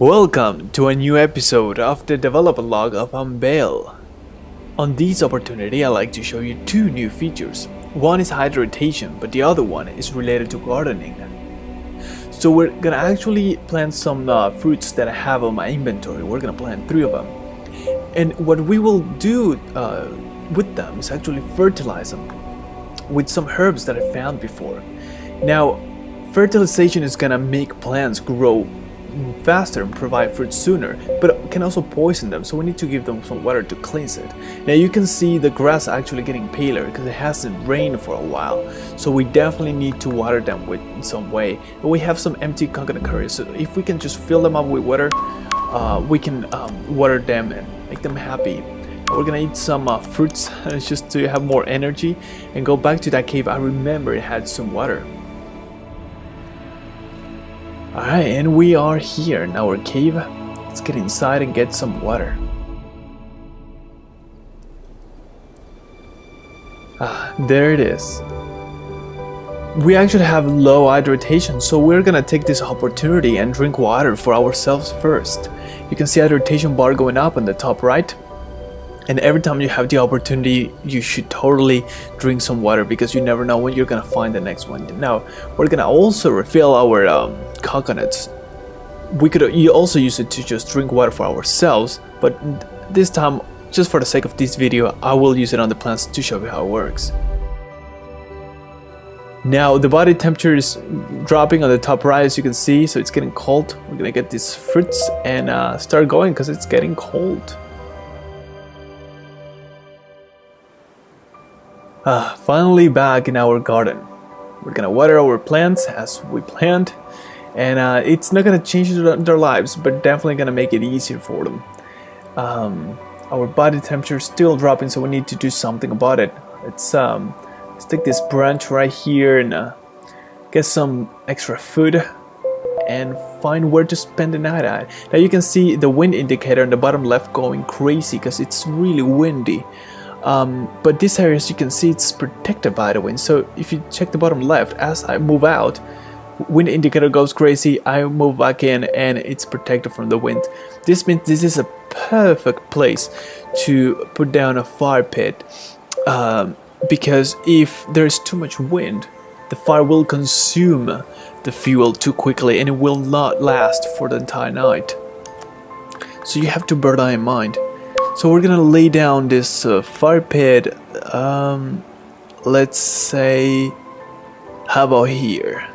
Welcome to a new episode of the developer log of Unveil. On this opportunity, I'd like to show you two new features. One is hydration, but the other one is related to gardening. So we're gonna actually plant some fruits that I have on my inventory. We're gonna plant 3 of them. And what we will do with them is actually fertilize them with some herbs that I found before. Now, fertilization is gonna make plants grow faster and provide fruit sooner, but can also poison them, so we need to give them some water to cleanse it. Now you can see the grass actually getting paler because it hasn't rained for a while, so we definitely need to water them with some way. But we have some empty coconut curries, so if we can just fill them up with water, we can water them and make them happy. We're gonna eat some fruits just to have more energy and go back to that cave. I remember it had some water. Alright, and we are here in our cave. Let's get inside and get some water. There it is. We actually have low hydration, so we're gonna take this opportunity and drink water for ourselves first. You can see hydration bar going up on the top right. And every time you have the opportunity, you should totally drink some water because you never know when you're gonna find the next one. Now, we're gonna also refill our coconuts. We could also use it to just drink water for ourselves, but this time, just for the sake of this video, I will use it on the plants to show you how it works. Now, the body temperature is dropping on the top right, as you can see, so it's getting cold. We're gonna get these fruits and start going because it's getting cold. Finally back in our garden. We're gonna water our plants as we plant, and it's not gonna change their lives, but definitely gonna make it easier for them. Our body temperature is still dropping, so we need to do something about it. Let's take this branch right here and get some extra food and find where to spend the night at. Now you can see the wind indicator on the bottom left going crazy because it's really windy. But this area, as you can see, it's protected by the wind. So if you check the bottom left, as I move out, wind indicator goes crazy, I move back in, and it's protected from the wind. This means this is a perfect place to put down a fire pit, because if there's too much wind, the fire will consume the fuel too quickly and it will not last for the entire night. So you have to bear that in mind. So we're gonna lay down this fire pit, let's say, how about here?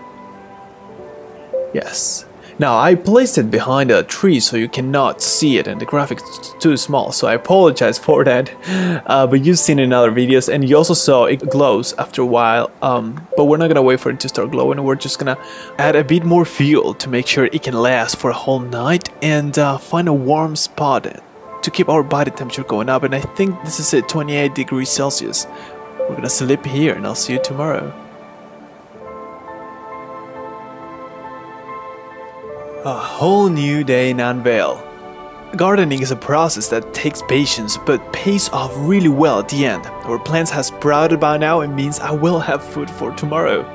Yes. Now I placed it behind a tree so you cannot see it and the graphics is too small, so I apologize for that. But you've seen it in other videos and you also saw it glows after a while, but we're not gonna wait for it to start glowing. We're just gonna add a bit more fuel to make sure it can last for a whole night and find a warm spot to keep our body temperature going up, and I think this is at 28 degrees Celsius. We're gonna sleep here and I'll see you tomorrow. A whole new day in Unveil. Gardening is a process that takes patience but pays off really well at the end. Our plants have sprouted by now and means I will have food for tomorrow.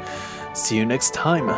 See you next time.